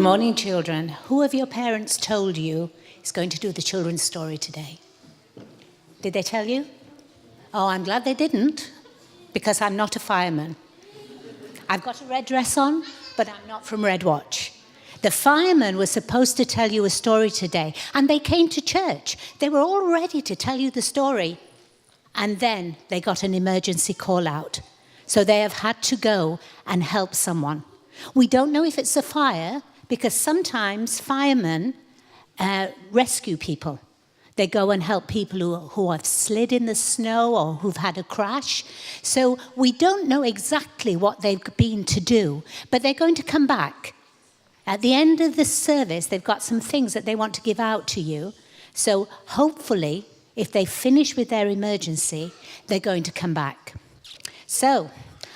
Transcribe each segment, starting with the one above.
morning, children. Who of your parents told you is going to do the children's story today? Did they tell you? Oh, I'm glad they didn't, because I'm not a fireman. I've got a red dress on, but I'm not from Red Watch. The firemen were supposed to tell you a story today, and they came to church. They were all ready to tell you the story, and then they got an emergency call out. So they have had to go and help someone. We don't know if it's a fire, because sometimes firemen rescue people. They go and help people who have slid in the snow or who've had a crash. So we don't know exactly what they've been to do, but they're going to come back. At the end of this service, they've got some things that they want to give out to you. So hopefully, if they finish with their emergency, they're going to come back. So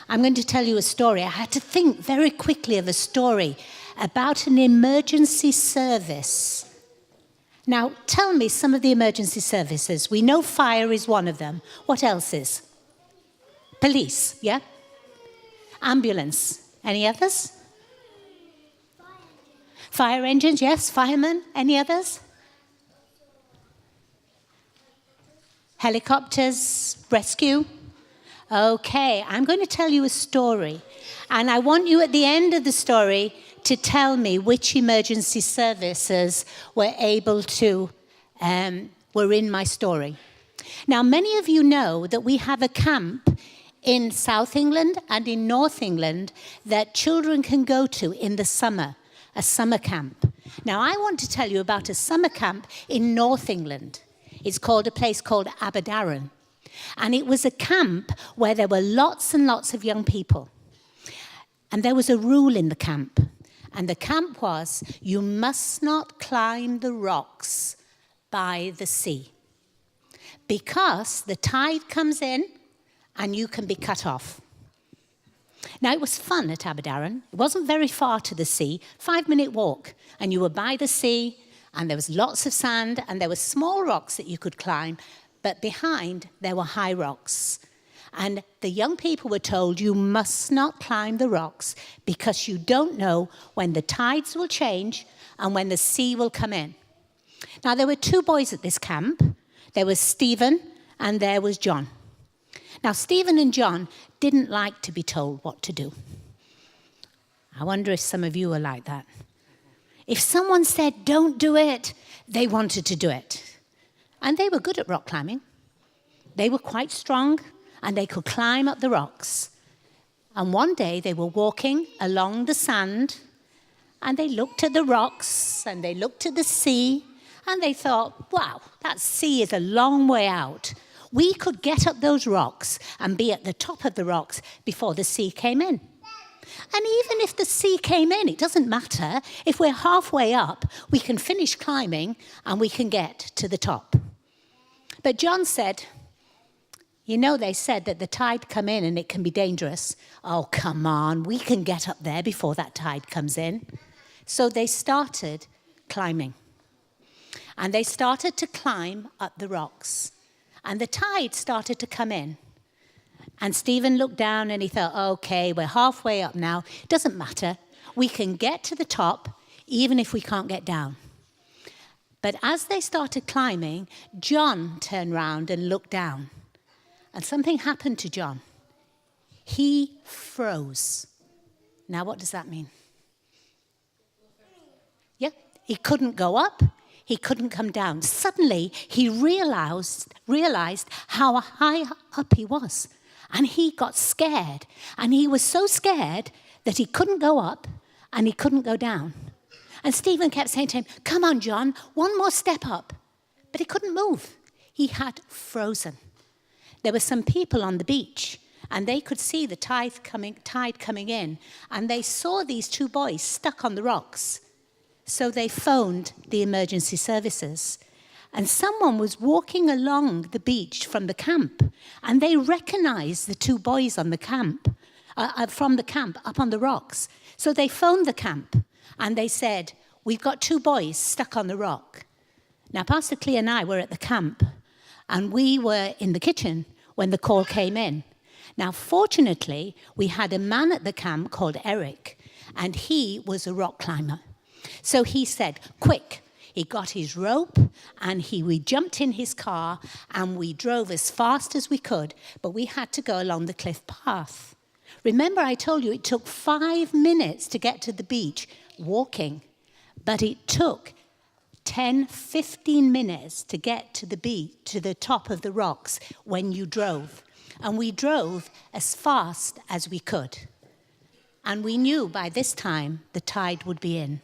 I'm going to tell you a story. I had to think very quickly of a story about an emergency service. Now, tell me some of the emergency services. We know fire is one of them. What else is? Police, yeah? Ambulance. Any others? Fire engines, yes. Firemen. Any others? Helicopters, rescue. Okay, I'm going to tell you a story. And I want you at the end of the story to tell me which emergency services were able to, were in my story. Now, many of you know that we have a camp in South England and in North England that children can go to in the summer, a summer camp. Now, I want to tell you about a summer camp in North England. It's called a place called Adventist. And it was a camp where there were lots and lots of young people. And there was a rule in the camp. And the camp was, you must not climb the rocks by the sea, because the tide comes in and you can be cut off. Now, it was fun at Aberdaron. It wasn't very far to the sea, 5-minute walk. And you were by the sea, and there was lots of sand, and there were small rocks that you could climb, but behind there were high rocks. And the young people were told, you must not climb the rocks because you don't know when the tides will change and when the sea will come in. Now, there were 2 boys at this camp. There was Stephen and there was John. Now, Stephen and John didn't like to be told what to do. I wonder if some of you are like that. If someone said, don't do it, they wanted to do it. And they were good at rock climbing. They were quite strong, and they could climb up the rocks. And one day they were walking along the sand, and they looked at the rocks, and they looked at the sea, and they thought, wow, that sea is a long way out. We could get up those rocks and be at the top of the rocks before the sea came in. And even if the sea came in, it doesn't matter. If we're halfway up, we can finish climbing, and we can get to the top. But John said, you know, they said that the tide come in and it can be dangerous. Oh, come on, we can get up there before that tide comes in. So they started climbing. And they started to climb up the rocks. And the tide started to come in. And Stephen looked down and he thought, okay, we're halfway up now. It doesn't matter. We can get to the top even if we can't get down. But as they started climbing, John turned round and looked down. And something happened to John. He froze. Now, what does that mean? Yeah, he couldn't go up. He couldn't come down. Suddenly, he realized how high up he was. And he got scared. And he was so scared that he couldn't go up and he couldn't go down. And Stephen kept saying to him, come on, John, one more step up. But he couldn't move. He had frozen. There were some people on the beach, and they could see the tide coming in, and they saw these 2 boys stuck on the rocks. So they phoned the emergency services. And someone was walking along the beach from the camp, and they recognized the 2 boys on the camp, from the camp up on the rocks. So they phoned the camp, and they said, we've got 2 boys stuck on the rock. Now, Pastor Clee and I were at the camp, and we were in the kitchen when the call came in. Now, fortunately, we had a man at the camp called Eric, and he was a rock climber. So he said, quick. He got his rope and we jumped in his car and we drove as fast as we could, but we had to go along the cliff path. Remember, I told you it took 5 minutes to get to the beach walking, but it took 10, 15 minutes to get to the beach, to the top of the rocks when you drove. And we drove as fast as we could. And we knew by this time the tide would be in.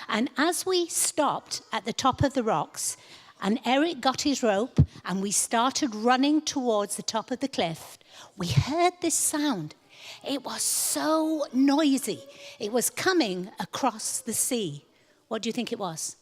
And as we stopped at the top of the rocks, and Eric got his rope, and we started running towards the top of the cliff, we heard this sound. It was so noisy. It was coming across the sea. What do you think it was?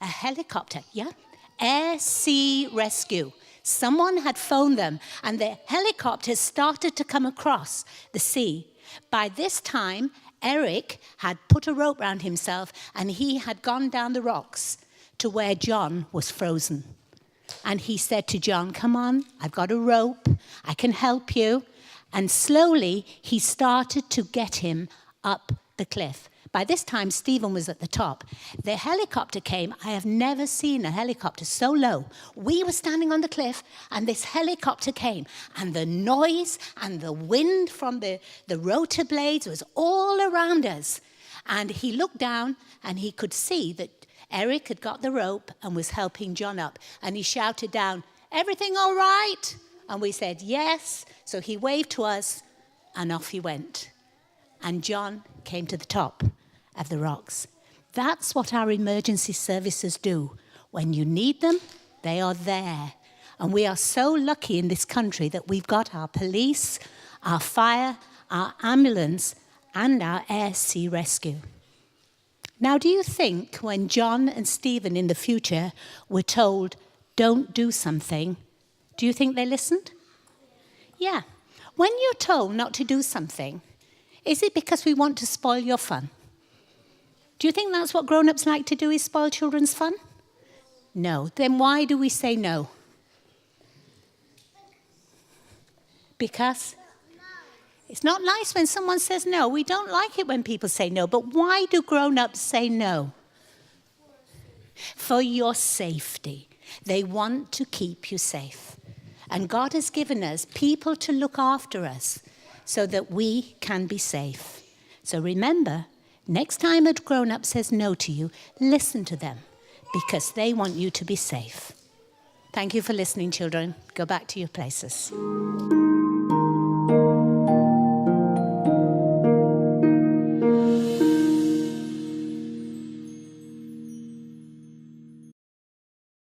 A helicopter, yeah? Air Sea Rescue. Someone had phoned them, and the helicopter started to come across the sea. By this time, Eric had put a rope around himself, and he had gone down the rocks to where John was frozen. And he said to John, come on, I've got a rope, I can help you. And slowly, he started to get him up the cliff. By this time, Stephen was at the top. The helicopter came. I have never seen a helicopter so low. We were standing on the cliff, and this helicopter came. And the noise and the wind from the rotor blades was all around us. And he looked down, and he could see that Eric had got the rope and was helping John up. And he shouted down, everything all right? And we said, yes. So he waved to us, and off he went. And John came to the top of the rocks. That's what our emergency services do. When you need them, they are there. And we are so lucky in this country that we've got our police, our fire, our ambulance, and our air sea rescue. Now, do you think when John and Stephen in the future were told, don't do something, do you think they listened? Yeah. When you're told not to do something, is it because we want to spoil your fun? Do you think that's what grown-ups like to do, is spoil children's fun? No. Then why do we say no? Because it's not nice when someone says no. We don't like it when people say no. But why do grown-ups say no? For your safety. They want to keep you safe. And God has given us people to look after us so that we can be safe. So remember, next time a grown-up says no to you, listen to them because they want you to be safe. Thank you for listening, children. Go back to your places.